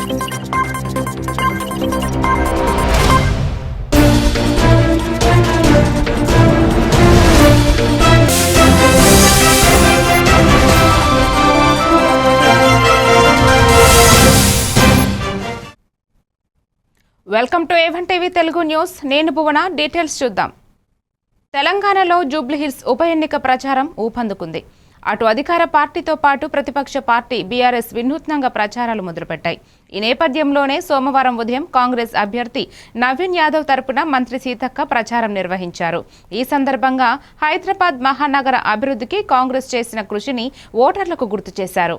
Welcome to A1 TV Telugu news. నేను భువన. Details చూద్దాం. తెలంగాణలో జూబ్లీహిల్స్ ఉప ఎన్నిక ప్రచారం ఊపందుకుంది. అటు అధికార పార్టీతో పాటు ప్రతిపక్ష పార్టీ బీఆర్ఎస్ వినూత్నంగా ప్రచారాలు మొదలుపెట్టాయి. ఈ నేపథ్యంలోనే సోమవారం ఉదయం కాంగ్రెస్ అభ్యర్థి నవీన్ యాదవ్ తరపున మంత్రి సీతక్క ప్రచారం నిర్వహించారు. ఈ సందర్భంగా హైదరాబాద్ మహానగర అభివృద్ధికి కాంగ్రెస్ చేసిన కృషిని ఓటర్లకు గుర్తు చేశారు.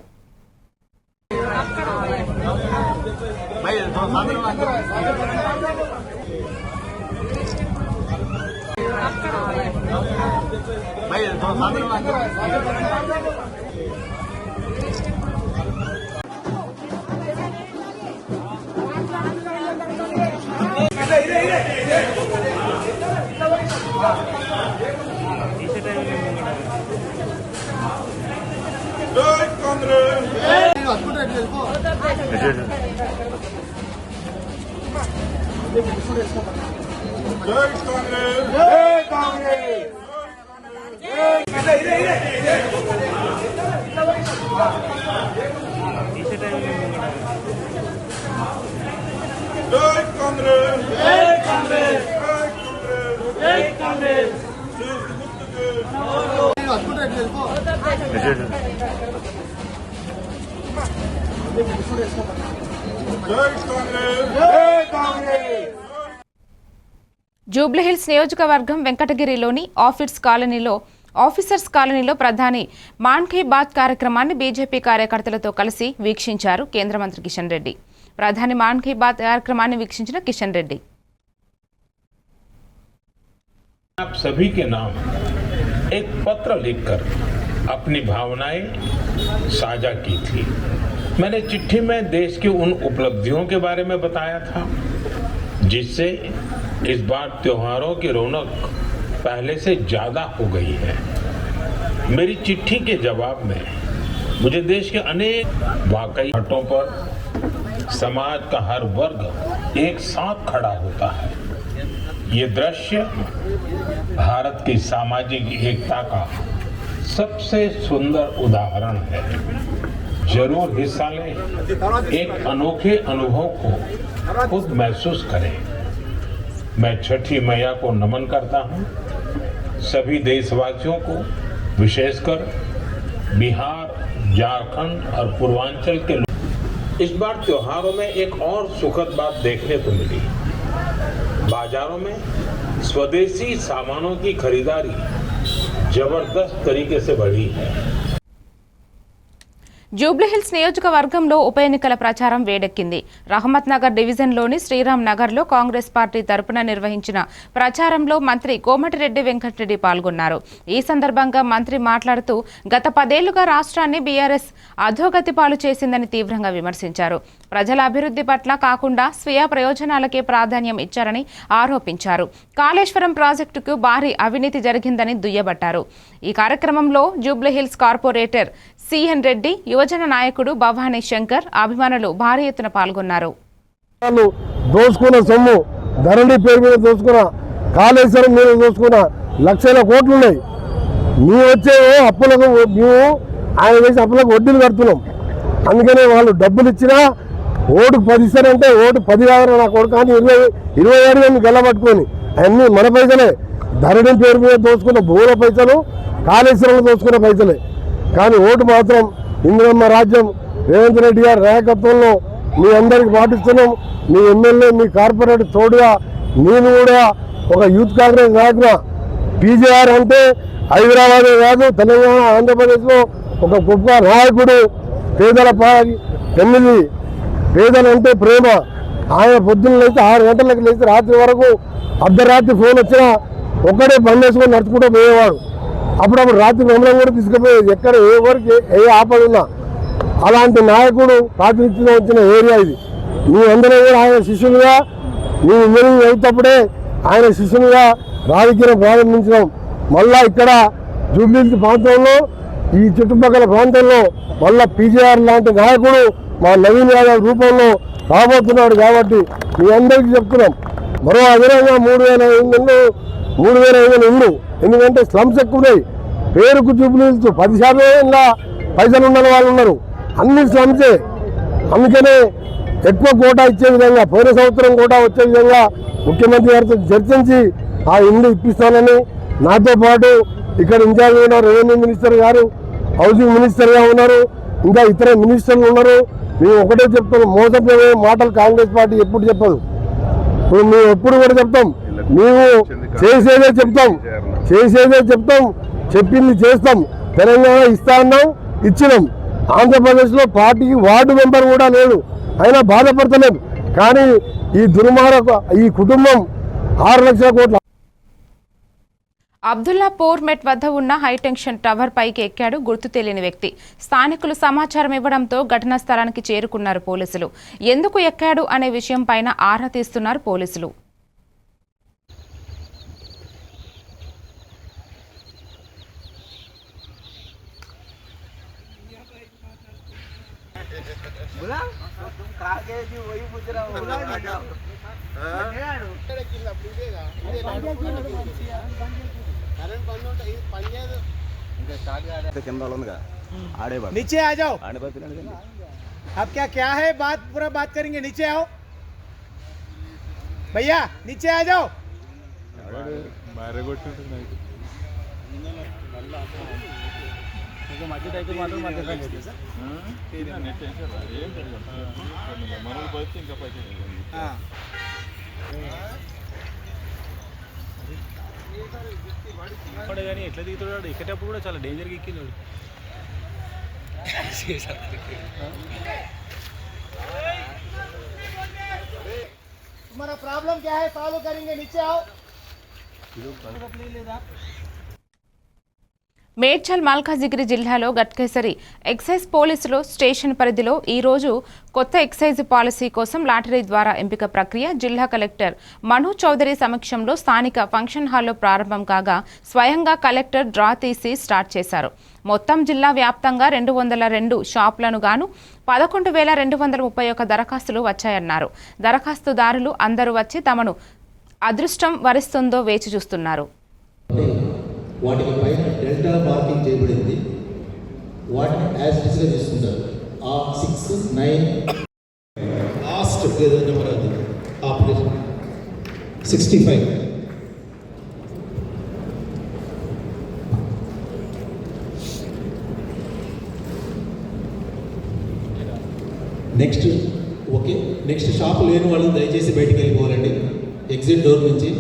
జూబ్లీహిల్స్ నియోజకవర్గం వెంకటగిరిలోని ఆఫీసర్స్ కాలనీలో ప్రధాని మాన్ కీ బాత్ కార్యక్రమాన్ని బీజేపీ కార్యకర్తలతో కలిసి వీక్షించారు కేంద్ర మంత్రి కిషన్ రెడ్డి. ప్రధాని మాన్ కీ బాత్ కార్యక్రమాన్ని వీక్షించిన కిషన్ రెడ్డి आप सभी के नाम एक पत्र लिखकर अपनी भावनाएं साझा की थी। मैंने चिट्ठी में देश की उन उपलब्धियों के बारे में बताया था जिससे इस बार त्योहारों की रौनक पहले से ज्यादा हो गई है। मेरी चिट्ठी के जवाब में मुझे देश के अनेक वाकई घाटों पर समाज का हर वर्ग एक साथ खड़ा होता है। ये दृश्य भारत की सामाजिक एकता का सबसे सुंदर उदाहरण है। जरूर हिस्सा लें, एक अनोखे अनुभव को खुद महसूस करें। मैं छठी मैया को नमन करता हूं। सभी देशवासियों को, विशेषकर बिहार, झारखंड और पूर्वांचल के लोग इस बार त्योहारों में एक और सुखद बात देखने को मिली। बाजारों में स्वदेशी सामानों की खरीदारी जबरदस्त तरीके से बढ़ी है। జూబ్లీహిల్స్ నియోజకవర్గంలో ఉప ఎన్నికల ప్రచారం వేడెక్కింది. రహమత్ నగర్ డివిజన్లోని శ్రీరామ్ నగర్లో కాంగ్రెస్ పార్టీ తరపున నిర్వహించిన ప్రచారంలో మంత్రి కోమటిరెడ్డి వెంకటరెడ్డి పాల్గొన్నారు. ఈ సందర్భంగా మంత్రి మాట్లాడుతూ గత 10 ఏళ్లుగా రాష్ట్రాన్ని బీఆర్ఎస్ అధోగతి పాలు చేసిందని తీవ్రంగా విమర్శించారు. ప్రజల అభివృద్ధి పట్ల కాకుండా స్వీయ ప్రయోజనాలకే ప్రాధాన్యం ఇచ్చారని ఆరోపించారు. కాళేశ్వరం ప్రాజెక్టుకు భారీ అవినీతి జరిగిందని దుయ్యబట్టారు. ఈ కార్యక్రమంలో జూబ్లీహిల్స్ కార్పొరేటర్ సిఎన్ రెడ్డి, యువజన నాయకుడు భవానీ శంకర్, అభిమానులు భారీ ఎత్తున పాల్గొన్నారు. దోసుకున్న సొమ్ము, ధరణి పేరు మీద దోసుకున్న, కాళేశ్వరం మీద దోసుకున్న లక్షల కోట్లున్నాయి. మేము వచ్చే అప్పులకు, మేము ఆయన వేసి అప్పులకు వడ్డీలు కడుతున్నాం. అందుకనే వాళ్ళు డబ్బులు ఇచ్చినా ఓటుకు 10 ఇస్తారంటే ఓటు 10 కాదు నా కొడుకు కానీ 27 మేము గెల్లబట్టుకొని అన్నీ మన పైసలే. ధరణి పేరు మీద దోసుకున్న భూముల పైసలు, కాళేశ్వరంలో దోసుకున్న పైసలే. కానీ ఓటు మాత్రం ఇందిరమ్మ రాజ్యం రేవంత్ రెడ్డి గారి నాయకత్వంలో మీ అందరికి పాటిస్తున్నాం. మీ ఎమ్మెల్యే, మీ కార్పొరేటర్ తోడుగా నేను కూడా ఒక యూత్ కాంగ్రెస్ నాయకుడు. పీజేఆర్ అంటే హైదరాబాదే కాదు, తెలంగాణ, ఆంధ్రప్రదేశ్లో ఒక గొప్ప నాయకుడు. పేదల పెన్నిది, పేదలంటే ప్రేమ. ఆయన పొద్దున్న లేచి 6 గంటలకు లేచి రాత్రి వరకు అర్ధరాత్రి ఫోన్ వచ్చినా ఒక్కడే బండి వేసుకొని నడుచుకుంటూ పోయేవాడు. అప్పుడప్పుడు రాత్రి మమ్మల్ని కూడా తీసుకుపోయేది, ఎక్కడ ఏ వరకు ఏ ఆపద ఉన్నా. అలాంటి నాయకుడు ప్రాతినిధ్యం వచ్చిన ఏరియా ఇది. మీ అందరూ కూడా ఆయన శిష్యులుగా, మీ ఇంజనీరింగ్ అవుతప్పుడే ఆయన శిష్యులుగా రాజకీయం ప్రారంభించడం. మళ్ళా ఇక్కడ జూబ్లీహిల్స్ ప్రాంతంలో, ఈ చుట్టుపక్కల ప్రాంతంలో మళ్ళా పీజేఆర్ లాంటి నాయకుడు మా నవీన్ యాదవ్ రూపంలో రాబోతున్నాడు. కాబట్టి మీ అందరికీ చెప్తున్నాం, మరో అదనంగా 3,500 ఇళ్ళు. ఎందుకంటే స్లమ్స్ ఎక్కువ ఉన్నాయి. పేరుకు చూపులు 10% ఇలా పైసలు ఉన్న వాళ్ళు ఉన్నారు, అన్ని స్లమ్సే. అందుకనే ఎక్కువ కోటా ఇచ్చే విధంగా, పోయిన సంవత్సరం కోటా వచ్చే విధంగా ముఖ్యమంత్రి గారితో చర్చించి ఆ ఇల్లు ఇప్పిస్తానని, నాతో పాటు ఇక్కడ ఇన్ఛార్జ్ ఉన్న రెవెన్యూ మినిస్టర్ గారు, హౌసింగ్ మినిస్టర్గా ఉన్నారు, ఇంకా ఇతర మినిస్టర్లు ఉన్నారు. మేము ఒకటే చెప్తాం, మోసపోయే మాటలు కాంగ్రెస్ పార్టీ ఎప్పుడు చెప్పదు. ఇప్పుడు మేము ఎప్పుడు కూడా చెప్తాం, మేము చేసేదే చెప్తాం, చెప్పింది చేస్తాం. తెలంగాణ ఇస్తా అన్నాం, ఇచ్చినాం. ఆంధ్రప్రదేశ్లో పార్టీకి వార్డు మెంబర్ కూడా లేడు, అయినా బాధపడతలేదు. కానీ ఈ దుర్మార్గ ఈ కుటుంబం 6 లక్షల కోట్ల. అబ్దుల్లాపూర్ మెట్ వద్ద ఉన్న హైటెన్షన్ టవర్ పైకి ఎక్కాడు గుర్తు తెలియని వ్యక్తి. స్థానికులు సమాచారం ఇవ్వడంతో ఘటనా స్థలానికి చేరుకున్నారు పోలీసులు. ఎందుకు ఎక్కాడు అనే విషయం పైన ఆరా తీస్తున్నారు పోలీసులు. नीचे आ जाओ। अब क्या है बात, पूरा बात करेंगे। नीचे आओ भैया, नीचे आ जाओ। కానీ ఎట్లా దిగుతాడు, ఎక్కేటప్పుడు కూడా చాలా డేంజర్గా ఎక్కింది. तुम्हारा प्रॉब्लम क्या है, सॉल्व करेंगे। नीचे आओ। మేడ్చల్ మల్కాజిగిరి జిల్లాలో గట్కేసరి ఎక్సైజ్ పోలీసులు స్టేషన్ పరిధిలో ఈ రోజు కొత్త ఎక్సైజ్ పాలసీ కోసం లాటరీ ద్వారా ఎంపిక ప్రక్రియ జిల్లా కలెక్టర్ మను చౌదరి సమక్షంలో స్థానిక ఫంక్షన్ హాల్లో ప్రారంభం కాగా స్వయంగా కలెక్టర్ డ్రా తీసి స్టార్ట్ చేశారు. మొత్తం జిల్లా వ్యాప్తంగా 202 షాపులను గాను 11,231 దరఖాస్తులు వచ్చాయన్నారు. దరఖాస్తుదారులు అందరూ వచ్చి తమను అదృష్టం వరిస్తుందో వేచి చూస్తున్నారు. వాటికి పైన డెల్టా మార్కింగ్ చేయబడింది. వాటిని యాజ్ డిస్గా తీసుకుంటారు. ఆ 6, 9 లాస్ట్ ఏదో నెంబర్ అది operation 65. Next okay. Next shop లేని వాళ్ళు దయచేసి బయటికి వెళ్ళిపోవాలండి ఎగ్జిట్ డోర్ నుంచి.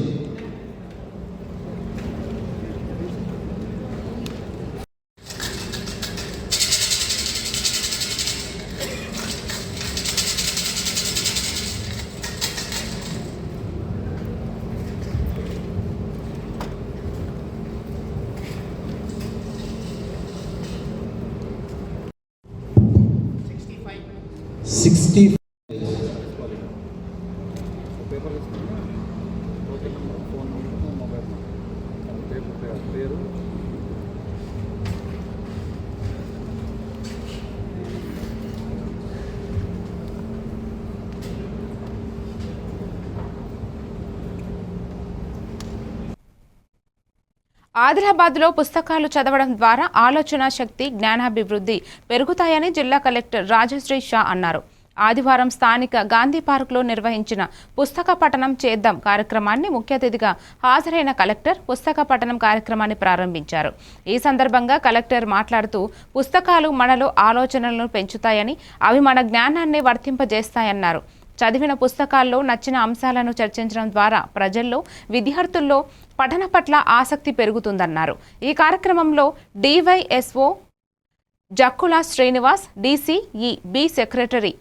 ఆదిలాబాద్లో పుస్తకాలు చదవడం ద్వారా ఆలోచన శక్తి, జ్ఞానాభివృద్ధి పెరుగుతాయని జిల్లా కలెక్టర్ రాజశ్రీ షా అన్నారు. ఆదివారం స్థానిక గాంధీ పార్కులో నిర్వహించిన పుస్తక పఠనం చేద్దాం కార్యక్రమాన్ని ముఖ్య అతిథిగా హాజరైన కలెక్టర్ పుస్తక పఠనం కార్యక్రమాన్ని ప్రారంభించారు. ఈ సందర్భంగా కలెక్టర్ మాట్లాడుతూ పుస్తకాలు మనలో ఆలోచనలను పెంచుతాయని, అవి మన జ్ఞానాన్ని వర్తింపజేస్తాయన్నారు. చదివిన పుస్తకాల్లో నచ్చిన అంశాలను చర్చించడం ద్వారా ప్రజల్లో, విద్యార్థుల్లో పఠన పట్ల ఆసక్తి పెరుగుతుందన్నారు. ఈ కార్యక్రమంలో DYSO Jakkula Srinivas, DCE B secretary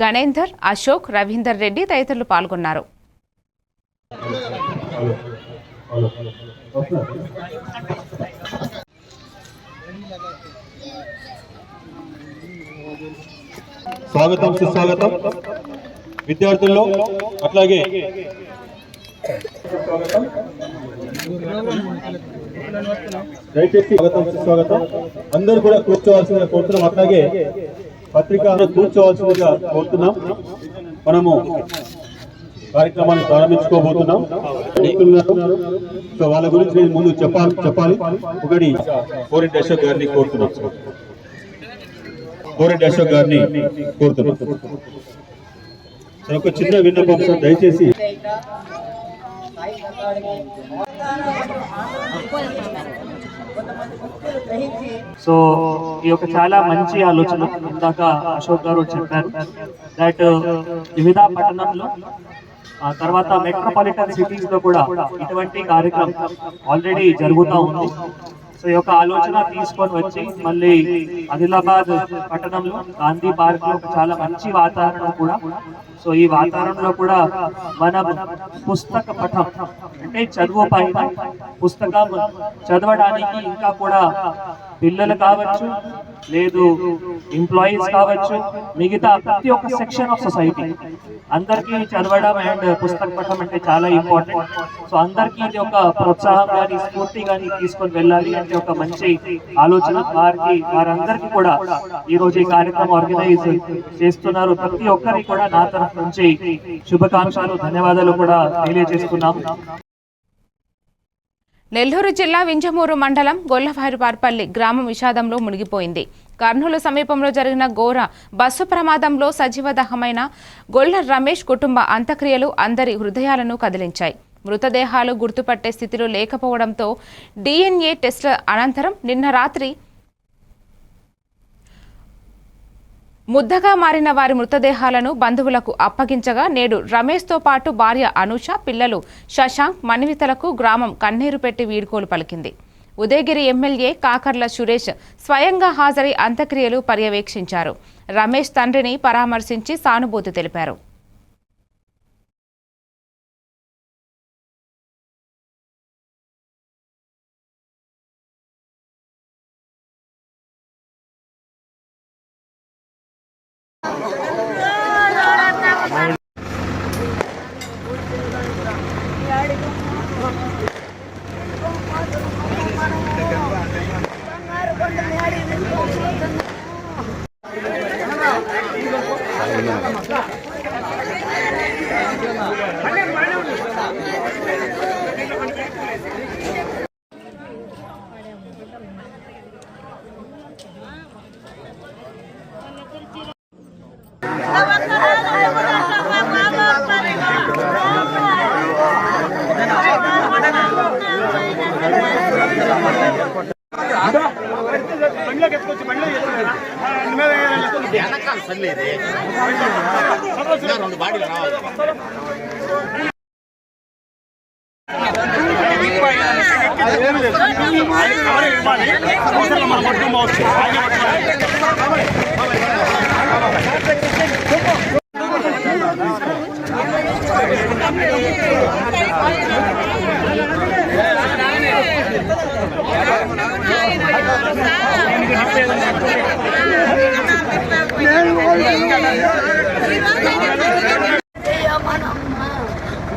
Ganender, Ashok, Ravinder Reddy తదితరులు పాల్గొన్నారు. స్వాగతం, సుస్వాగతం విద్యార్థుల్లో. అట్లాగే దయచేసి స్వాగతం, సుస్వాగతం అందరూ కూడా కూర్చోవాల్సిందిగా కోరుతున్నాం. అట్లాగే పత్రికను కూర్చోవలసిందిగా కోరుతున్నాం. మనము కార్యక్రమాన్ని ప్రారంభించుకోబోతున్నాం. సో వాళ్ళ గురించి నేను ముందు చెప్పాలి. ఒకటి కోరెడ్డి అశోక్ గారిని కోరుతున్నాం. సో ఒక చిన్న విన్నపం సార్, దయచేసి సో ఈ యొక్క చాలా మంచి ఆలోచన ఇందాక అశోక్ గారు చెప్పారు దట్ వివిధ పట్టణంలో తర్వాత మెట్రోపాలిటన్ సిటీస్ లో కూడా ఇటువంటి కార్యక్రమం ఆల్రెడీ జరుగుతూ ఉంది. సో ఈ యొక్క ఆలోచన తీసుకొని వచ్చి మళ్ళీ ఆదిలాబాద్ పట్టణంలో గాంధీ పార్క్ లో చాలా మంచి వాతావరణం కూడా, సో ఈ వాతావరణంలో కూడా మనం పుస్తక పఠం అంటే చదువు పైన పుస్తకం చదవడానికి ఇంకా కూడా పిల్లలు కావచ్చు, లేదు ఎంప్లాయీస్ కావచ్చు, మిగతా ప్రతి ఒక్క సెక్షన్ ఆఫ్ సొసైటీ అందరికీ చదవడం అండ్ పుస్తక పఠం అంటే చాలా ఇంపార్టెంట్. సో అందరికీ ఇది ఒక ప్రోత్సాహం కానీ స్ఫూర్తి కానీ తీసుకొని వెళ్ళాలి అంటే ఒక మంచి ఆలోచన వారందరికీ కూడా ఈ రోజు ఈ కార్యక్రమం ఆర్గనైజ్ చేస్తున్నారు. ప్రతి ఒక్కరికి కూడా నా తరఫు నుంచి శుభాకాంక్షలు, ధన్యవాదాలు కూడా తెలియజేస్తున్నాము. నెల్లూరు జిల్లా వింజమూరు మండలం గొల్లవారిపార్పల్లి గ్రామం విషాదంలో మునిగిపోయింది. కర్నూలు సమీపంలో జరిగిన ఘోర బస్సు ప్రమాదంలో సజీవదహమైన గొల్ల రమేష్ కుటుంబ అంత్యక్రియలు అందరి హృదయాలను కదిలించాయి. మృతదేహాలు గుర్తుపట్టే స్థితిలో లేకపోవడంతో DNA టెస్టుల అనంతరం నిన్న రాత్రి ముద్దగా మారిన వారి మృతదేహాలను బంధువులకు అప్పగించగా నేడు రమేష్తో పాటు భార్య అనూష, పిల్లలు శశాంక్, మన్వితలకు గ్రామం కన్నీరు పెట్టి వీడ్కోలు పలికింది. ఉదయగిరి ఎమ్మెల్యే కాకర్ల సురేష్ స్వయంగా హాజరై అంత్యక్రియలు పర్యవేక్షించారు. రమేష్ తండ్రిని పరామర్శించి సానుభూతి తెలిపారు.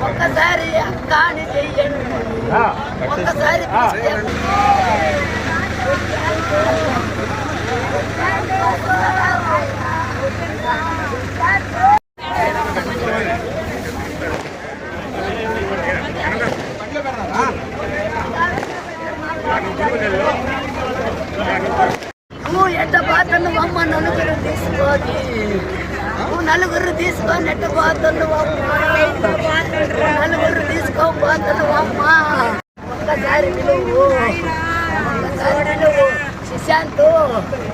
ఒకసారి అక్కాని చెయ్యండి, ఒకసారి నువ్వు ఎట్ట పోతున్నావు అమ్మ, నలుగురు తీసుకొని నలుగురు తీసుకొని ఎట్ట పోతున్నావు అమ్మ, నలుగురు తీసుకోపోతున్నావు అమ్మ. ఒక్కసారి పిలువు, ఒక్కసారి పిలువు. శశాంత్,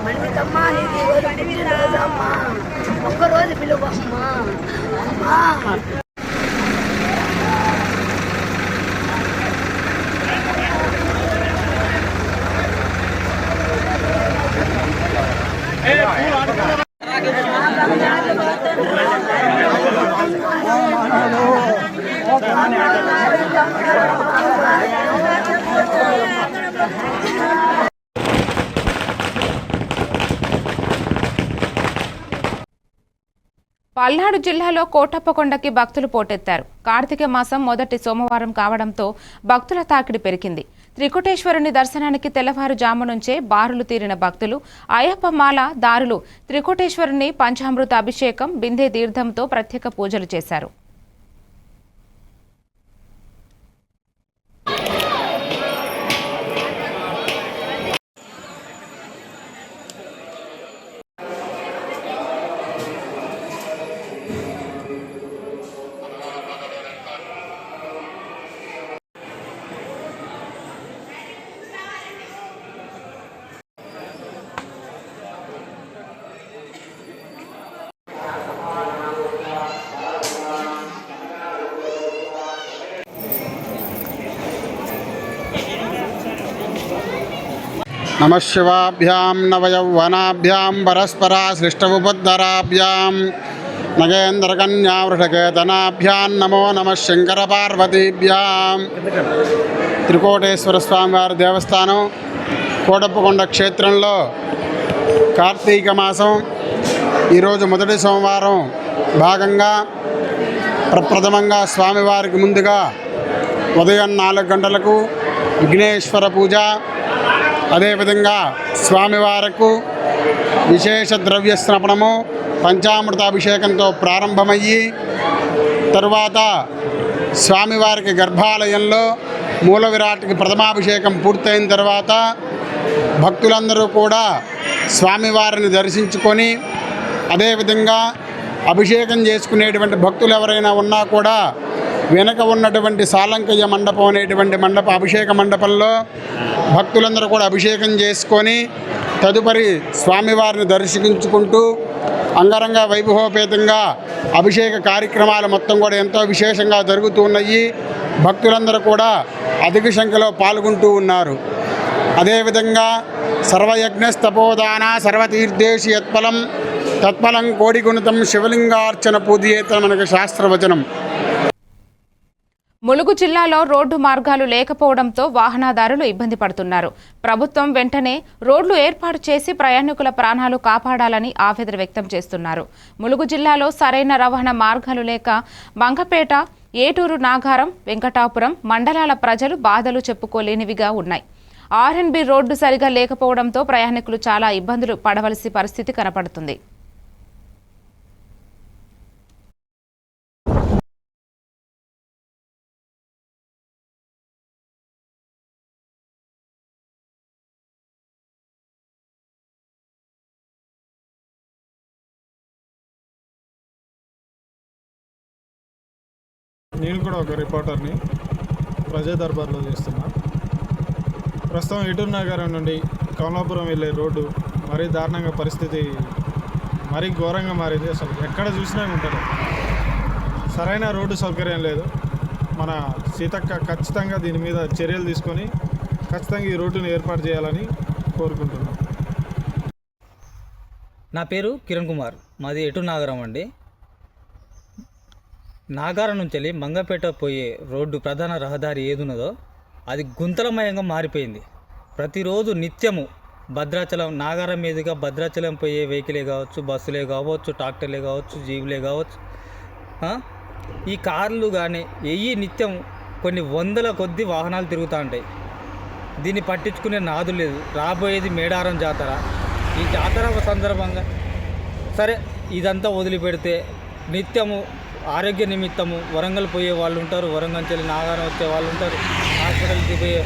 మణికమ్మ, నీకు పుట్టినరోజమ్మా, ఒక్కరోజు పిలువు అమ్మా. అమ్మా పల్నాడు జిల్లాలో కోటప్పకొండకి భక్తులు పోటెత్తారు. కార్తీక మాసం మొదటి సోమవారం కావడంతో భక్తుల తాకిడి పెరిగింది. త్రికుటేశ్వరుని దర్శనానికి తెల్లవారుజాము నుంచే బారులు తీరిన భక్తులు అయ్యప్ప మాల దారులు త్రికుటేశ్వరుని పంచామృత అభిషేకం బిందె తీర్థంతో ప్రత్యేక పూజలు చేశారు. नमः शिवाभ्यां नवयौवनाभ्यां परस्पराश्लिष्टोपद्धराभ्यां नगेन्द्रकन्यावृषकेतनाभ्यां नमो नमः शङ्करपार्वतीभ्यां త్రికోటేశ్వర స్వామివారి దేవస్థానం కోటప్పకొండ క్షేత్రంలో కార్తీక మాసం ఈరోజు మొదటి సోమవారం భాగంగా ప్రప్రథమంగా స్వామివారికి ముందుగా ఉదయం 4 గంటలకు విఘ్నేశ్వర పూజ, అదేవిధంగా స్వామివారికి విశేష ద్రవ్య స్నపనము పంచామృత అభిషేకంతో ప్రారంభమయ్యి తరువాత స్వామివారికి గర్భాలయంలో మూల విరాట్కి ప్రథమాభిషేకం పూర్తయిన తర్వాత భక్తులందరూ కూడా స్వామివారిని దర్శించుకొని అదేవిధంగా అభిషేకం చేసుకునేటువంటి భక్తులు ఎవరైనా ఉన్నా కూడా వెనక ఉన్నటువంటి సాలంకయ్య మండపం అనేటువంటి అభిషేక మండపంలో భక్తులందరూ కూడా అభిషేకం చేసుకొని తదుపరి స్వామివారిని దర్శించుకుంటూ అంగరంగ వైభవోపేతంగా అభిషేక కార్యక్రమాలు మొత్తం కూడా ఎంతో విశేషంగా జరుగుతూ ఉన్నాయి. భక్తులందరూ కూడా అధిక సంఖ్యలో పాల్గొంటూ ఉన్నారు. అదేవిధంగా సర్వయజ్ఞస్తపోదాన సర్వతీర్థేషు యత్ఫలం తత్ఫలం కోడిగుణితం శివలింగార్చన పూజయేత మనకు శాస్త్రవచనం. ములుగు జిల్లాలో రోడ్డు మార్గాలు లేకపోవడంతో వాహనదారులు ఇబ్బంది పడుతున్నారు. ప్రభుత్వం వెంటనే రోడ్లు ఏర్పాటు చేసి ప్రయాణికుల ప్రాణాలు కాపాడాలని ఆవేదన వ్యక్తం చేస్తున్నారు. ములుగు జిల్లాలో సరైన రవాణా మార్గాలు లేక మంగపేట, ఏటూరు, నాగారం, వెంకటాపురం మండలాల ప్రజలు బాధలు చెప్పుకోలేనివిగా ఉన్నాయి. ఆర్ఎన్బి రోడ్డు సరిగా లేకపోవడంతో ప్రయాణికులు చాలా ఇబ్బందులు పడవలసిన పరిస్థితి కనపడుతుంది. నేను కూడా ఒక రిపోర్టర్ని, ప్రజా దర్బార్లో చేస్తున్నా. ప్రస్తుతం ఏటూరు నగరం నుండి కమలాపురం వెళ్ళే రోడ్డు మరీ దారుణంగా పరిస్థితి మరీ ఘోరంగా మారింది. అసలు ఎక్కడ చూసినా ఉంటారు, సరైన రోడ్డు సౌకర్యం లేదు. మన సీతక్క ఖచ్చితంగా దీని మీద చర్యలు తీసుకొని ఖచ్చితంగా ఈ రోడ్డును ఏర్పాటు చేయాలని కోరుకుంటున్నాం. నా పేరు కిరణ్ కుమార్, మాది ఏటూరు నాగరం అండి. నాగారం నుంచి వెళ్ళి మంగపేట పోయే రోడ్డు ప్రధాన రహదారి ఏదున్నదో అది గుంతలమయంగా మారిపోయింది. ప్రతిరోజు నిత్యము భద్రాచలం నాగారం మీదుగా భద్రాచలం పోయే వెహికలే కావచ్చు, బస్సులే కావచ్చు, ట్రాక్టర్లే కావచ్చు, జీవులే కావచ్చు, ఈ కార్లు కానీ నిత్యం కొన్ని వందల కొద్ది వాహనాలు తిరుగుతూ ఉంటాయి. దీన్ని పట్టించుకునే నాదు లేదు. రాబోయేది మేడారం జాతర. ఈ జాతర సందర్భంగా సరే ఇదంతా వదిలిపెడితే నిత్యము ఆరోగ్య నిమిత్తము వరంగల్ పోయే వాళ్ళు ఉంటారు, వరంగల్ నుంచి నాగారం వచ్చే వాళ్ళు ఉంటారు, హాస్పిటల్కి పోయే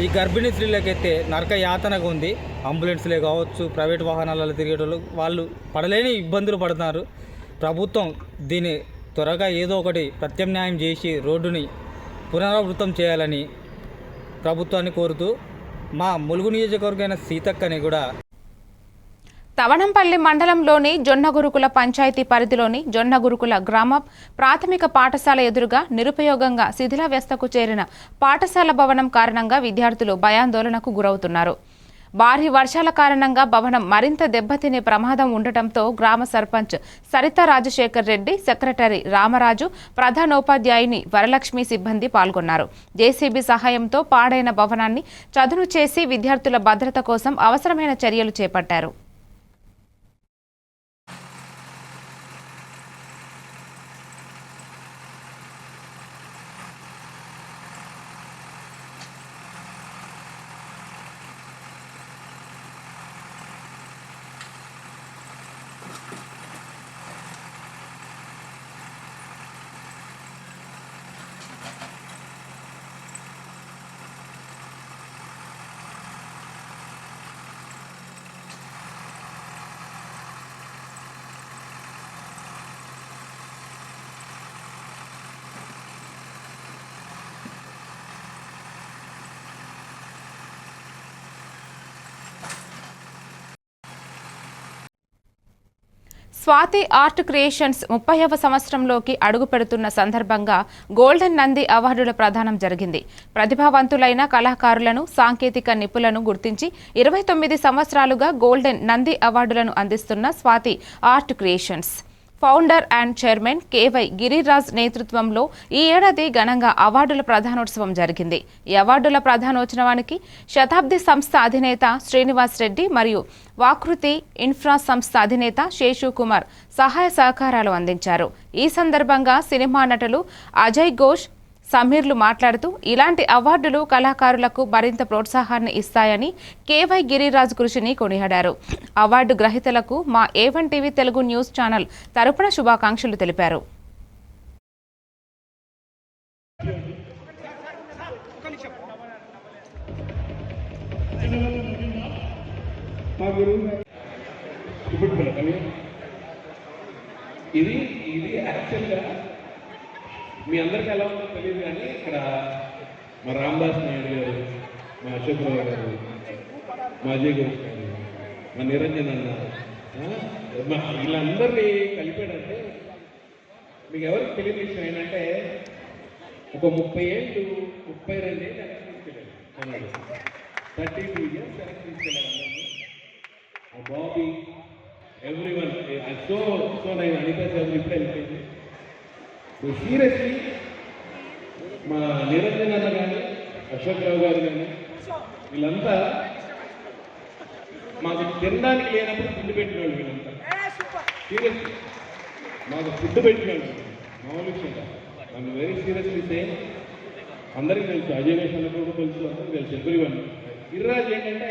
ఈ గర్భిణీ స్త్రీలకైతే నరక యాతనగా ఉంది. అంబులెన్స్లే కావచ్చు, ప్రైవేట్ వాహనాలలో తిరిగేటోళ్ళు వాళ్ళు పడలేని ఇబ్బందులు పడుతున్నారు. ప్రభుత్వం దీన్ని త్వరగా ఏదో ఒకటి ప్రత్యామ్నాయం చేసి రోడ్డుని పునరావృతం చేయాలని ప్రభుత్వాన్ని కోరుతూ మా ములుగు నియోజకవర్గమైన సీతక్కని కూడా తవణంపల్లి మండలంలోని జొన్నగురుకుల పంచాయతీ పరిధిలోని జొన్నగురుకుల గ్రామ ప్రాథమిక పాఠశాల ఎదురుగా నిరుపయోగంగా శిథిలావస్థకు చేరిన పాఠశాల భవనం కారణంగా విద్యార్థులు భయాందోళనకు గురవుతున్నారు. భారీ వర్షాల కారణంగా భవనం మరింత దెబ్బతినే ప్రమాదం ఉండటంతో గ్రామ సర్పంచ్ సరిత రాజశేఖర్ రెడ్డి, సెక్రటరీ రామరాజు, ప్రధానోపాధ్యాయుని వరలక్ష్మి సిబ్బంది పాల్గొన్నారు. జేసీబీ సహాయంతో పాడైన భవనాన్ని చదును చేసి విద్యార్థుల భద్రత కోసం అవసరమైన చర్యలు చేపట్టారు. స్వాతి ఆర్ట్ క్రియేషన్స్ 30వ సంవత్సరంలోకి అడుగు పెడుతున్న సందర్భంగా గోల్డెన్ నంది అవార్డుల ప్రదానం జరిగింది. ప్రతిభావంతులైన కళాకారులను, సాంకేతిక నిపుణులను గుర్తించి 29 సంవత్సరాలుగా గోల్డెన్ నంది అవార్డులను అందిస్తున్న Swathi art creations founder and chairman KY Giriraj నేతృత్వంలో ఈ ఏడాది ఘనంగా అవార్డుల ప్రధానోత్సవం జరిగింది. ఈ అవార్డుల ప్రధానోత్సవానికి శతాబ్ది సంస్థ అధినేత శ్రీనివాస్ రెడ్డి మరియు వాకృతి ఇన్ఫ్రా సంస్థ అధినేత శేషు కుమార్ సహాయ సహకారాలు అందించారు. ఈ సందర్భంగా సినిమా నటులు అజయ్ ఘోష్, సమీర్లు మాట్లాడుతూ ఇలాంటి అవార్డులు కళాకారులకు మరింత ప్రోత్సాహాన్ని ఇస్తాయని కేవై గిరిరాజ్ కృషిని కొనియాడారు. అవార్డు గ్రహీతలకు మా A1 TV Telugu news channel తరపున శుభాకాంక్షలు తెలిపారు. ఇది యాక్చువల్గా మీ అందరికీ ఎలా ఉందో తెలియదు, కానీ ఇక్కడ మా రామదాస్ నాయుడు గారు, మా అశోక్ రావు గారు, మా అజయ్ ఘోష్ గారు, మా నిరంజన్ అన్న, వీళ్ళందరినీ కలిపాడంటే మీకు ఎవరికి తెలియని విషయం ఏంటంటే ఒక 30 ఏళ్ళు 32 ఏళ్ళు వెనక్కి తీసుకెళ్ళాడు అన్నాడు. 32 years వెనక్కి తీసుకెళ్ళాడు అందరినీ. బాబీ ఎవ్రీవన్ సో నేను అనిపించాను ఇప్పుడు వెళ్ళిపోయింది. సీరియస్లీ మా నిరంజన్ అన్న కానీ, అశోక్ రావు గారు కానీ, వీళ్ళంతా మాకు తినడానికి లేనప్పుడు ఫుడ్ పెట్టిన వాళ్ళు. వీళ్ళంతా సీరియస్లీ మాకు ఫుడ్ పెట్టిన వాళ్ళు, మామూలు విషయం కాదు. నాకు వెరీ సీరియస్లీ సేమ్. అందరికీ తెలుసు, అజయ్ ఘోష్ అన్న కూడా తెలుసు, అందరికీ తెలుసు ఎవ్రీవన్. గిరిరాజ్ ఏంటంటే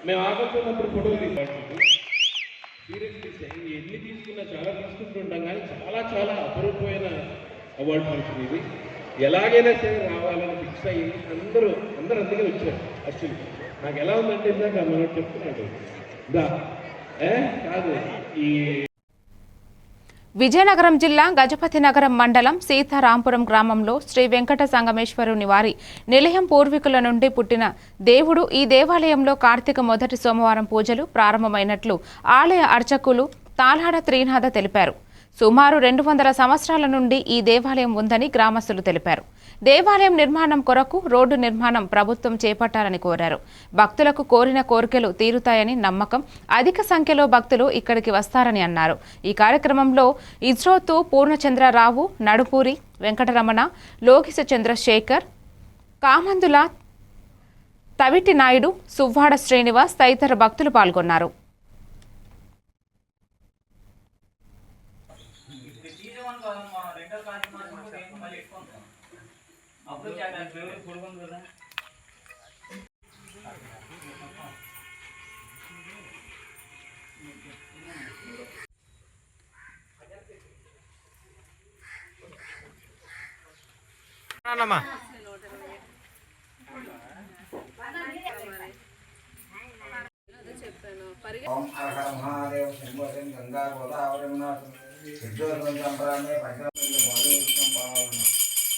మేము ఆగుతున్నప్పుడు ఫోటోలు తీసుకుంటాం. సీరియస్లీ ఎన్ని తీసుకున్నా చాలా తీసుకుంటుంటాం, కానీ చాలా చాలా అపరూపమైన అవార్డు ఫంక్షన్ ఇది. ఎలాగైనా సరే రావాలని ఫిక్స్ అయ్యి అందరూ అందుకే వచ్చారు. యాక్చువల్లీ నాకు ఎలా ఉందంటే ఇందాక మనం చెప్తున్నాడు కాదు ఈ విజయనగరం జిల్లా గజపతి నగరం మండలం సీతారాంపురం గ్రామంలో శ్రీ వెంకట సంగమేశ్వరుని వారి నిలయం పూర్వీకుల నుండి పుట్టిన దేవుడు. ఈ దేవాలయంలో కార్తీక మొదటి సోమవారం పూజలు ప్రారంభమైనట్లు ఆలయ అర్చకులు తాళాడ త్రీనాథ తెలిపారు. సుమారు 200 సంవత్సరాల నుండి ఈ దేవాలయం ఉందని గ్రామస్తులు తెలిపారు. దేవాలయం నిర్మాణం కొరకు రోడ్డు నిర్మాణం ప్రభుత్వం చేపట్టాలని కోరారు. భక్తులకు కోరిన కోరికలు తీరుతాయని నమ్మకం. అధిక సంఖ్యలో భక్తులు ఇక్కడికి వస్తారని అన్నారు. ఈ కార్యక్రమంలో ఇజ్రోతు పూర్ణచంద్రరావు, నడుపూరి వెంకటరమణ, లోకిస చంద్రశేఖర్, కామందుల తవిటి నాయుడు, సువ్వాడ శ్రీనివాస్ తదితర భక్తులు పాల్గొన్నారు. ఓం హర హర మహాదేవ శంభో గంగా గోదావరి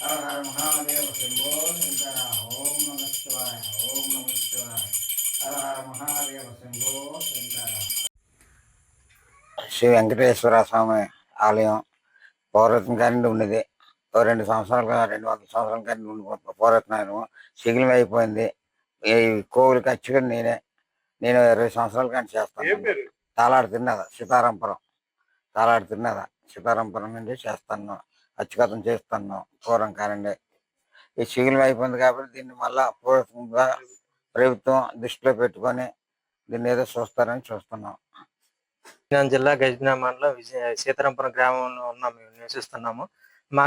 హర హర మహాదేవ శంభో శంకర. ఓం నమ శివాయ, ఓం నమ శివాయ, హర హర మహాదేవ శంభో శంకర. శ్రీ వెంకటేశ్వర స్వామి ఆలయం పౌరత్వం కానీ ఉండేది. 200 సంవత్సరాల కానీ పౌరత్వం శిథిలం అయిపోయింది. ఈ కోవిలు ఖచ్చితంగా నేను 20 సంవత్సరాల కానీ చేస్తాను. తాళాడు తిన్నదా సీతారాంపురం నుండి చేస్తాను, అచ్చుకథం చేస్తాను. పూర్వం కానండి ఈ శిథిలం అయిపోయింది కాబట్టి దీన్ని మళ్ళా పూర్వకంగా ప్రభుత్వం దృష్టిలో పెట్టుకొని దీన్ని ఏదో చూస్తారని చూస్తున్నాం. విజయనగరం జిల్లా గజపతి మండలం సీతారాంపురం గ్రామంలో మేము నివసిస్తున్నాము. మా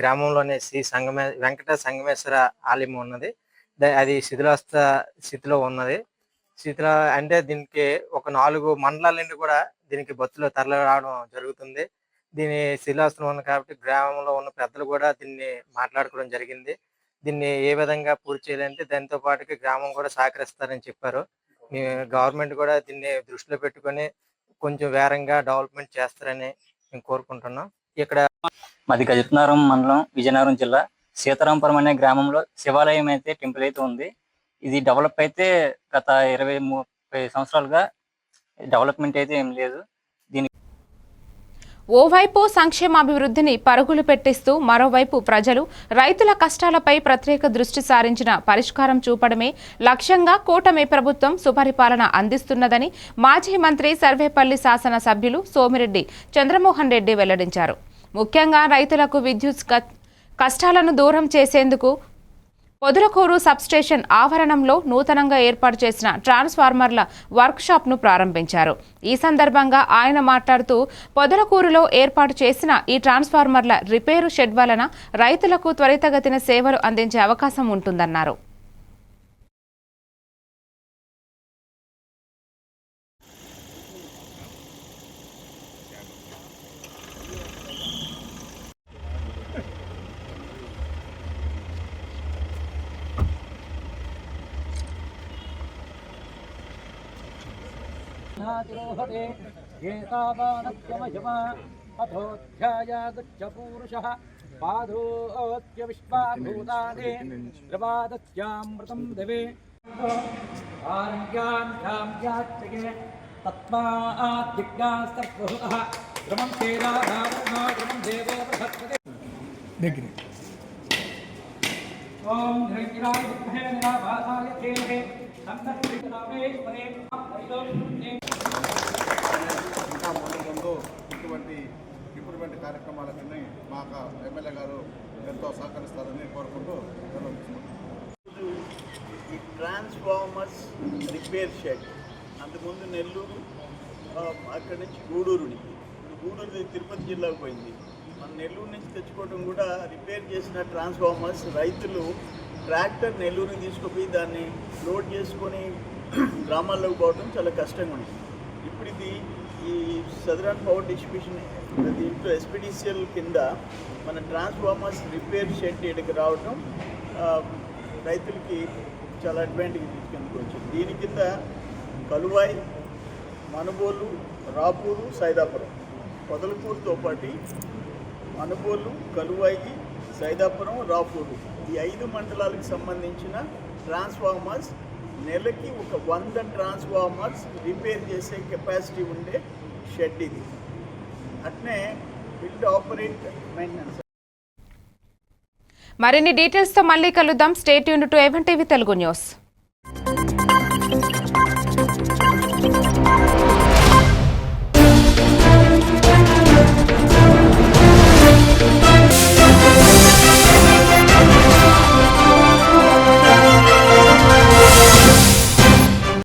గ్రామంలోనే శ్రీ వెంకట సంగమేశ్వర ఆలయం ఉన్నది. అది శిథిలాస్త స్థితిలో ఉన్నది. అంటే దీనికి ఒక 4 మండలాల నుండి కూడా దీనికి భక్తులు తరలి రావడం జరుగుతుంది. దీని శిథిలాస్తం ఉంది కాబట్టి గ్రామంలో ఉన్న పెద్దలు కూడా దీన్ని మాట్లాడుకోవడం జరిగింది. దీన్ని ఏ విధంగా పూర్తి చేయాలంటే దాంతో పాటుగా గ్రామం కూడా సహకరిస్తారని చెప్పారు. మీ గవర్నమెంట్ కూడా దీన్ని దృష్టిలో పెట్టుకొని కొంచెం వేరంగా డెవలప్మెంట్ చేస్తారని మేము కోరుకుంటున్నాం. ఇక్కడ మాది గజపతినగరం మండలం విజయనగరం జిల్లా సీతారాంపురం అనే గ్రామంలో శివాలయం అయితే టెంపుల్ అయితే ఉంది. ఇది డెవలప్ అయితే గత 20-30 సంవత్సరాలుగా డెవలప్మెంట్ అయితే ఏం లేదు. దీని ఓవైపు సంక్షేమాభివృద్ధిని పరుగులు పెట్టిస్తూ మరోవైపు ప్రజలు రైతుల కష్టాలపై ప్రత్యేక దృష్టి సారించిన పరిష్కారం చూపడమే లక్ష్యంగా కూటమి ప్రభుత్వం సుపరిపాలన అందిస్తున్నదని మాజీ మంత్రి సర్వేపల్లి శాసన సభ్యులు సోమిరెడ్డి చంద్రమోహన్ రెడ్డి వెల్లడించారు. ముఖ్యంగా రైతులకు విద్యుత్ కష్టాలను దూరం చేసేందుకు పొదలకూరు సబ్స్టేషన్ ఆవరణంలో నూతనంగా ఏర్పాటు చేసిన ట్రాన్స్ఫార్మర్ల వర్క్షాప్ను ప్రారంభించారు. ఈ సందర్భంగా ఆయన మాట్లాడుతూ పొదలకూరులో ఏర్పాటు చేసిన ఈ ట్రాన్స్ఫార్మర్ల రిపేరు షెడ్ వలన రైతులకు త్వరితగతిన సేవలు అందించే అవకాశం ఉంటుందన్నారు. अथोऽध्यायागच्छपूरुषः पादोऽत्य विश्वाभूतानि प्रवादस्यामृतं दिवे आरण्यां याच्चये तत्त्वाद्दिग्गास्तभुः क्रमं चेराधारणा क्रमं देवो बृहस्पति ॐ निरञ्जनाय विद्महे निराभासाय धीमहि तन्नः ముందు ఇటువంటి ఇంప్రూవ్మెంట్ కార్యక్రమాలన్నీ మా ఎమ్మెల్యే గారు ఎంతో సహకరిస్తారని కోరుకుంటూ ఈ ట్రాన్స్ఫార్మర్స్ రిపేర్ షెడ్ అంతకుముందు నెల్లూరు అక్కడి నుంచి గూడూరునికి గూడూరు తిరుపతి జిల్లాకు పోయింది. మన నెల్లూరు నుంచి తెచ్చుకోవడం కూడా రిపేర్ చేసిన ట్రాన్స్ఫార్మర్స్ రైతులు ట్రాక్టర్ నెల్లూరుకి తీసుకుపోయి దాన్ని లోడ్ చేసుకొని గ్రామాల్లోకి పోవడం చాలా కష్టంగా ఉంది. ఇప్పుడు ఇది ఈ సదరన్ పవర్ డిస్ట్రిబ్యూషన్ దీంట్లో ఎస్పీడీసీఎల్ కింద మన ట్రాన్స్ఫార్మర్స్ రిపేర్ షెడ్ ఇక్కడికి రావడం రైతులకి చాలా అడ్వాంటేజ్ తీసుకుందుకు వచ్చింది. దీని కింద కలువాయి, మనుబోలు, రాపూరు, సైదాపురం, పొదలకూరుతో పాటు మనుబోలు, కలువాయి, సైదాపురం, రాపూరు ఈ 5 మండలాలకు సంబంధించిన ట్రాన్స్ఫార్మర్స్ నెలకి ఒక 100 ట్రాన్స్ఫార్మర్స్ రిపేర్ చేసే కెపాసిటీ ఉండే షెడ్ ఇది. అట్నే బిల్డ్ ఆపరేట్ మెయింటెనెన్స్. మరిన్ని డీటెయిల్స్తో మళ్ళీ కలుద్దాం. Stay tuned to A1 TV Telugu news.